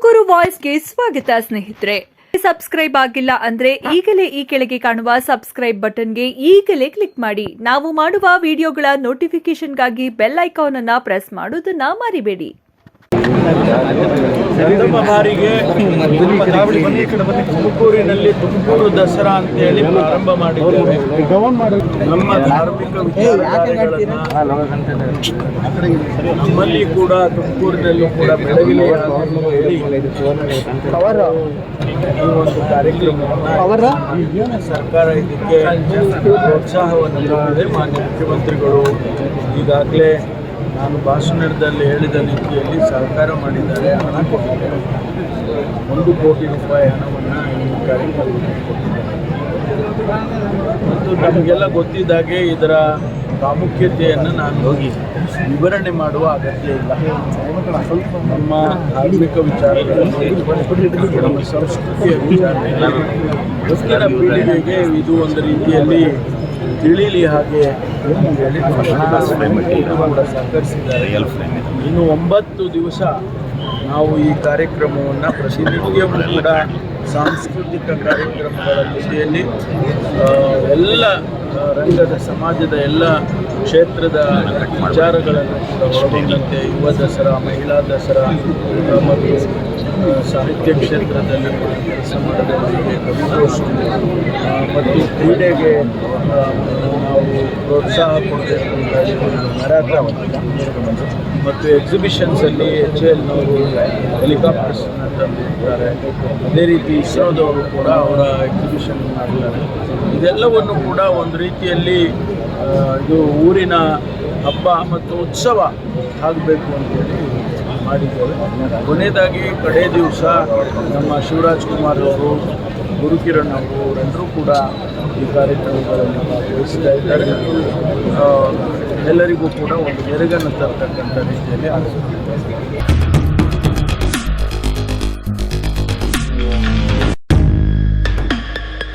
ತುಮಕೂರು ವಾಯ್ಸ್ಗೆ ಸ್ವಾಗತ ಸ್ನೇಹಿತರೆ. ಸಬ್ಸ್ಕ್ರೈಬ್ ಆಗಿಲ್ಲ ಅಂದ್ರೆ ಈಗಲೇ ಈ ಕೆಳಗೆ ಕಾಣುವ ಸಬ್ಸ್ಕ್ರೈಬ್ ಬಟನ್ಗೆ ಈಗಲೇ ಕ್ಲಿಕ್ ಮಾಡಿ. ನಾವು ಮಾಡುವ ವಿಡಿಯೋಗಳ ನೋಟಿಫಿಕೇಶನ್ಗಾಗಿ ಬೆಲ್ ಐಕಾನ್ ಅನ್ನು ಪ್ರೆಸ್ ಮಾಡೋದನ್ನ ಮರಿಬೇಡಿ. ಪ್ರಥಮ ಬಾರಿಗೆ ತುಮಕೂರಿನಲ್ಲಿ ತುಮಕೂರು ದಸರಾ ಅಂತ ಹೇಳಿ ಪ್ರಾರಂಭ ಮಾಡಿದ್ದೇವೆ. ನಮ್ಮ ಧಾರ್ಮಿಕ ವಿಚಾರಧಾರೆಗಳನ್ನು ನಮ್ಮಲ್ಲಿ ಕೂಡ ತುಮಕೂರಿನಲ್ಲೂ ಕೂಡ ಬೆಳಗಲಿ ಹೇಳಿ ಈ ಒಂದು ಕಾರ್ಯಕ್ರಮವನ್ನು ಸರ್ಕಾರ ಇದಕ್ಕೆ ಪ್ರೋತ್ಸಾಹವನ್ನು ನೀಡಿದೆ. ಮಾನ್ಯ ಮುಖ್ಯಮಂತ್ರಿಗಳು ಈಗಾಗಲೇ ನಾನು ಭಾಷಣದಲ್ಲಿ ಹೇಳಿದ ರೀತಿಯಲ್ಲಿ ಸಹಕಾರ ಮಾಡಿದ್ದಾರೆ. ಹಣ ಕೊಟ್ಟಿದ್ದಾರೆ. 1 ಕೋಟಿ ರೂಪಾಯಿ ಹಣವನ್ನು ಈ ಕಾರ್ಯಕ್ರಮಕ್ಕೆ ಕೊಟ್ಟಿದ್ದಾರೆ. ಮತ್ತು ನಮಗೆಲ್ಲ ಗೊತ್ತಿದ್ದಾಗೆ ಇದರ ಪ್ರಾಮುಖ್ಯತೆಯನ್ನು ನಾನು ವಿವರಣೆ ಮಾಡುವ ಅಗತ್ಯ ಇಲ್ಲ. ನಮ್ಮ ಧಾರ್ಮಿಕ ವಿಚಾರಗಳನ್ನು, ನಮ್ಮ ಸಂಸ್ಕೃತಿಯ ವಿಚಾರಗಳನ್ನು ಮುಂದಿನ ಪೀಳಿಗೆಗೆ ಇದು ಒಂದು ರೀತಿಯಲ್ಲಿ ತಿಳಿಯಲಿ ಹಾಗೆ ಹೇಳಿ ಕೂಡ ಸಹಕರಿಸಿದ್ದಾರೆ. ಇನ್ನು 9 ದಿವಸ ನಾವು ಈ ಕಾರ್ಯಕ್ರಮವನ್ನು ಪ್ರತಿನಿತ್ಯವೂ ಕೂಡ ಸಾಂಸ್ಕೃತಿಕ ಕಾರ್ಯಕ್ರಮಗಳ ಜೊತೆಯಲ್ಲಿ ಎಲ್ಲ ರಂಗದ ಸಮಾಜದ ಎಲ್ಲ ಕ್ಷೇತ್ರದ ವಿಚಾರಗಳನ್ನು ಕೂಡ ಒಳಗೊಂಡಂತೆ ಯುವ ದಸರಾ, ಮಹಿಳಾ ದಸರಾ ಮತ್ತು ಸಾಹಿತ್ಯ ಕ್ಷೇತ್ರದಲ್ಲಿ ಕೆಲಸ ಮಾಡಿದವರಿಗೆ ಕವಿಗೋಷ್ಠಿ ಮತ್ತು ಕ್ರೀಡೆಗೆ ನಾವು ಪ್ರೋತ್ಸಾಹ ಕೊಡಬೇಕು ಅಂತ ಹೇಳಿ ಮ್ಯಾರಥಾನ್ ಮತ್ತು ಎಕ್ಸಿಬಿಷನ್ಸಲ್ಲಿ HALನವರು ಹೆಲಿಕಾಪ್ಟರ್ಸನ್ನು ತಂದಿರ್ತಾರೆ. ಅದೇ ರೀತಿ ಇಸ್ರೋದವರು ಕೂಡ ಅವರ ಎಕ್ಸಿಬಿಷನ್ ಮಾಡಿದ್ದಾರೆ. ಇದೆಲ್ಲವನ್ನು ಕೂಡ ಒಂದು ರೀತಿಯಲ್ಲಿ ಇದು ಊರಿನ ಹಬ್ಬ ಮತ್ತು ಉತ್ಸವ ಆಗಬೇಕು ಅಂತೇಳಿ ಮಾಡಿದ್ದೇವೆ. ಕೊನೆಯದಾಗಿ ಕಡೇ ದಿವಸ ನಮ್ಮ ಶಿವರಾಜ್ ಕುಮಾರ್ ಅವರು, ಗುರುಕಿರಣ್ ಅವರು ಅವರೆಲ್ಲರೂ ಕೂಡ ಈ ಕಾರ್ಯಕ್ರಮಗಳಲ್ಲಿ ಭಾಗವಹಿಸ್ತಾ ಇದ್ದಾರೆ. ಎಲ್ಲರಿಗೂ ಕೂಡ ಒಂದು ಮೆರುಗನ್ನು ತರತಕ್ಕಂಥ ರೀತಿಯಲ್ಲಿ ಆಗುತ್ತೆ.